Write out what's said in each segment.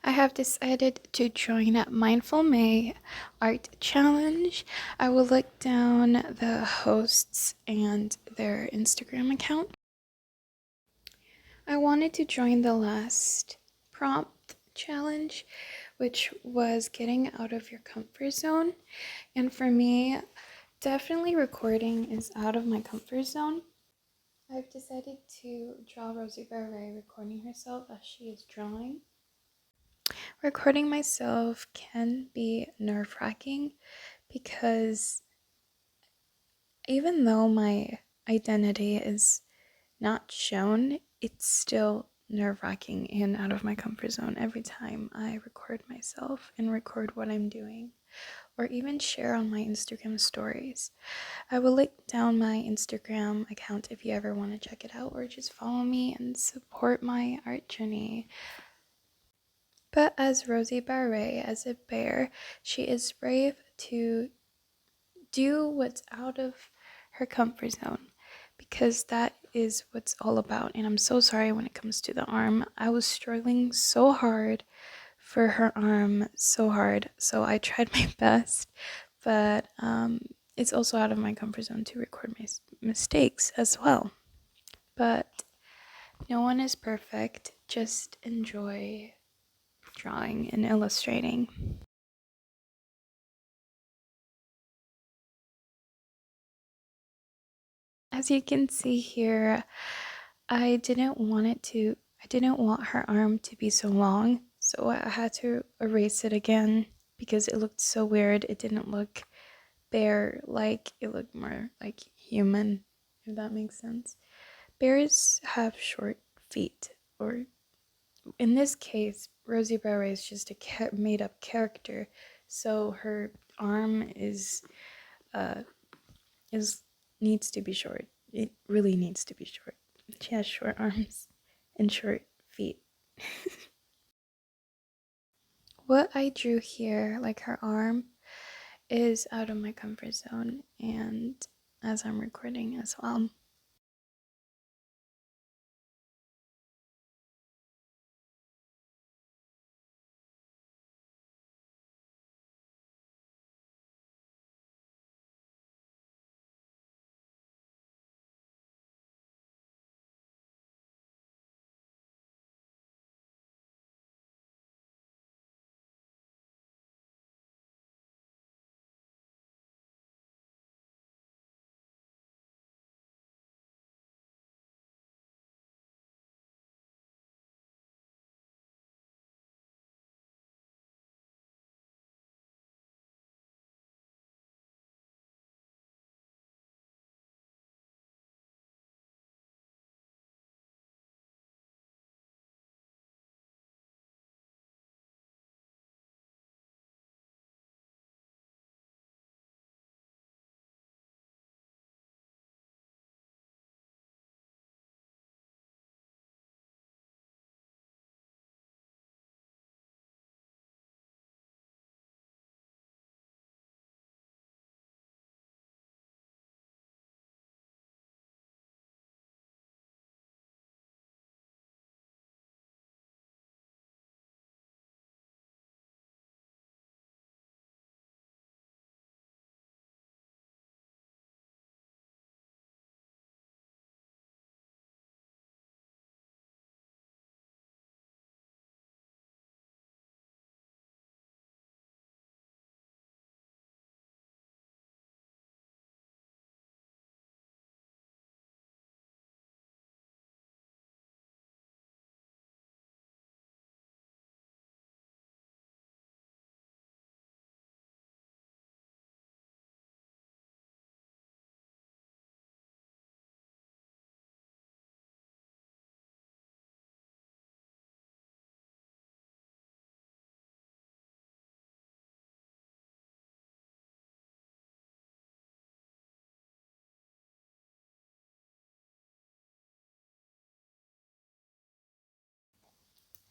I have decided to join a Mindful May Art Challenge. I will look down the hosts and their Instagram account. I wanted to join the last prompt challenge, which was getting out of your comfort zone. And for me, definitely recording is out of my comfort zone. I've decided to draw Rozybearrae recording herself as she is drawing. Recording myself can be nerve-wracking because even though my identity is not shown, it's still nerve-wracking and out of my comfort zone every time I record myself and record what I'm doing, or even share on my Instagram stories. I will link down my Instagram account if you ever want to check it out, or just follow me and support my art journey. But as Rozybearrae, as a bear, she is brave to do what's out of her comfort zone, because that is what's all about. And I'm so sorry when it comes to the arm. I was struggling so hard for her arm, so hard. So I tried my best, but it's also out of my comfort zone to record my mistakes as well. But no one is perfect. Just enjoy drawing and illustrating. As you can see here, I didn't want her arm to be so long, so I had to erase it again because it looked so weird. It didn't look bear-like, it looked more like human, if that makes sense. Bears have short feet, or in this case, Rozybearrae is just a made-up character, so her arm is needs to be short. It really needs to be short. She has short arms and short feet. What I drew here, like her arm, is out of my comfort zone, and as I'm recording as well.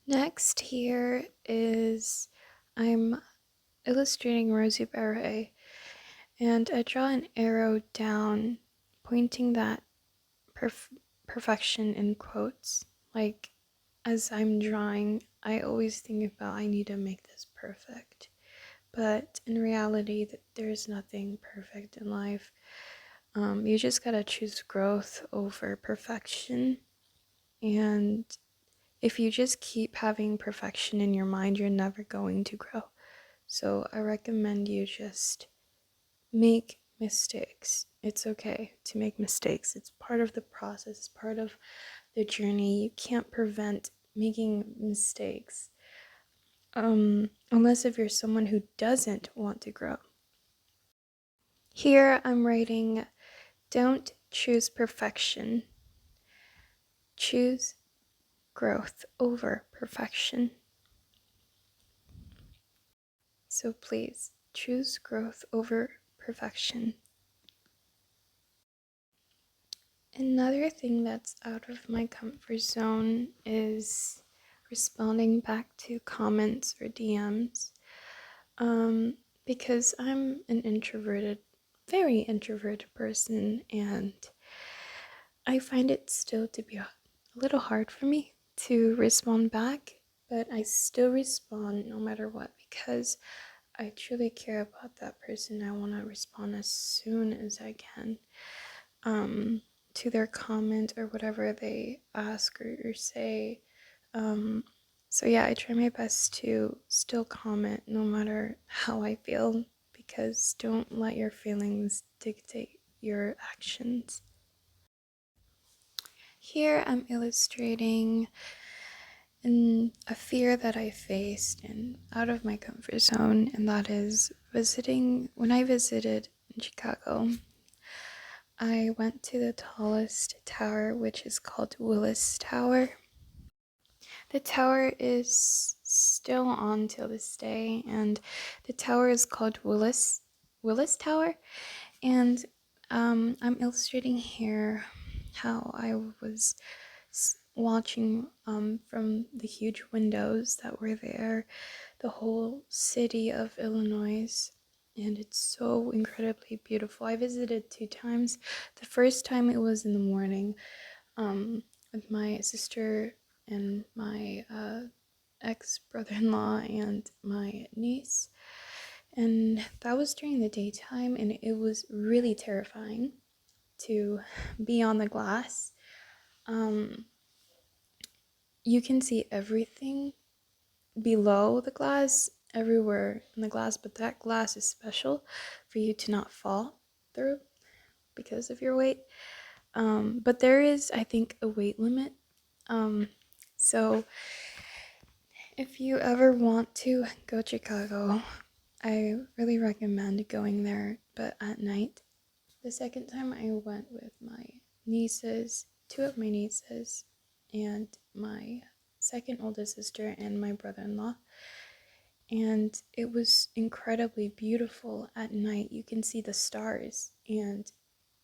Next here is I'm illustrating Rozybearrae, and I draw an arrow down pointing that perfection in quotes, like as I'm drawing I always think about I need to make this perfect. But in reality, there's nothing perfect in life. You just gotta choose growth over perfection. And if you just keep having perfection in your mind, you're never going to grow. So I recommend you just make mistakes. It's okay to make mistakes. It's part of the process, it's part of the journey. You can't prevent making mistakes. Unless if you're someone who doesn't want to grow. Here I'm writing, don't choose perfection. Choose growth over perfection. So please, choose growth over perfection. Another thing that's out of my comfort zone is responding back to comments or DMs. Because I'm an very introverted person, and I find it still to be a little hard for me to respond back, but I still respond no matter what because I truly care about that person. I want to respond as soon as I can to their comment or whatever they ask or say. Um, so yeah, I try my best to still comment no matter how I feel, because don't let your feelings dictate your actions. Here I'm illustrating a fear that I faced and out of my comfort zone, and that is when I visited in Chicago. I went to the tallest tower, which is called Willis Tower. The tower is still on till this day, and the tower is called Willis Tower. And I'm illustrating here how I was watching from the huge windows that were there, the whole city of Illinois. And it's so incredibly beautiful. I visited 2 times. The first time it was in the morning with my sister and my ex-brother-in-law and my niece. And that was during the daytime, and it was really terrifying to be on the glass. You can see everything below the glass, everywhere in the glass, but that glass is special for you to not fall through because of your weight. But there is, I think, a weight limit. So if you ever want to go to Chicago, I really recommend going there, but at night. The second time I went with my nieces, 2 of my nieces, and my second oldest sister and my brother-in-law. And it was incredibly beautiful at night. You can see the stars, and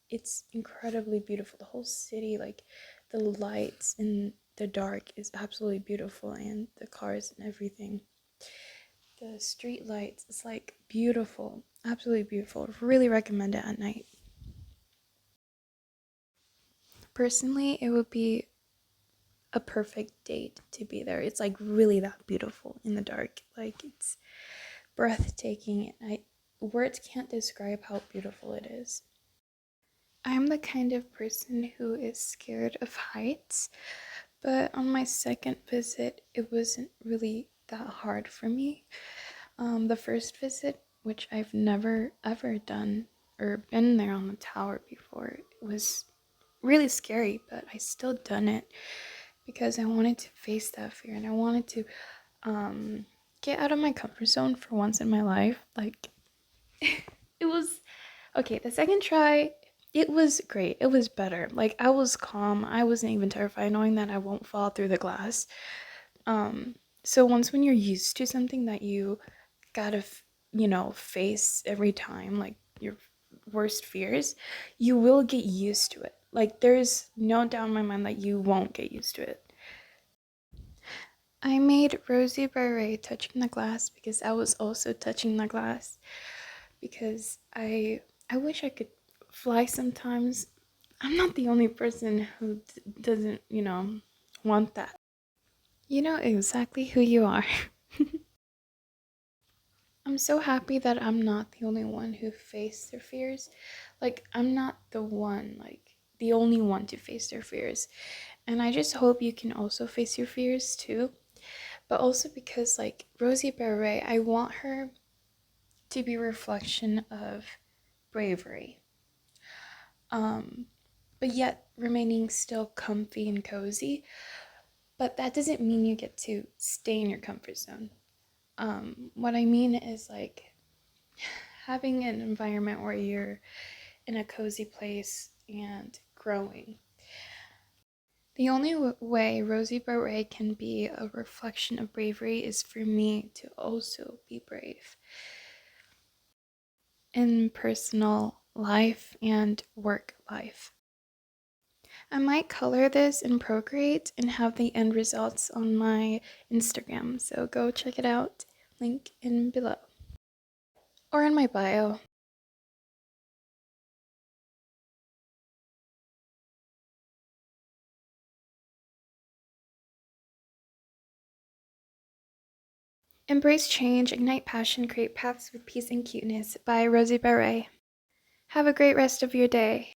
it's incredibly beautiful. The whole city, like the lights in the dark, is absolutely beautiful, and the cars and everything. The street lights is like beautiful, absolutely beautiful. Really recommend it at night. Personally, it would be a perfect date to be there. It's like really that beautiful in the dark. Like it's breathtaking. Words can't describe how beautiful it is. I'm the kind of person who is scared of heights, but on my second visit, it wasn't really that hard for me. The first visit, which I've never ever done or been there on the tower before, it was really scary, but I still done it because I wanted to face that fear, and I wanted to get out of my comfort zone for once in my life. Like it was okay. The second try, it was great. It was better. Like I was calm. I wasn't even terrified, knowing that I won't fall through the glass. So once when you're used to something that you gotta, face every time, like your worst fears, you will get used to it. Like there's no doubt in my mind that you won't get used to it. I made Rozybearrae touching the glass because I was also touching the glass, because I wish I could fly sometimes. I'm not the only person who doesn't, want that. You know exactly who you are. I'm so happy that I'm not the only one who faced their fears. Like, I'm not the one, like, the only one to face their fears. And I just hope you can also face your fears too. But also because, like, Rozybearrae, I want her to be a reflection of bravery. Um, but yet remaining still comfy and cozy. But that doesn't mean you get to stay in your comfort zone. What I mean is like having an environment where you're in a cozy place and growing. The only way Rozybearrae can be a reflection of bravery is for me to also be brave in personal life and work life. I might color this in Procreate and have the end results on my Instagram, so go check it out. Link in below. Or in my bio. Embrace change, ignite passion, create paths with peace and cuteness by Rozybearrae. Have a great rest of your day.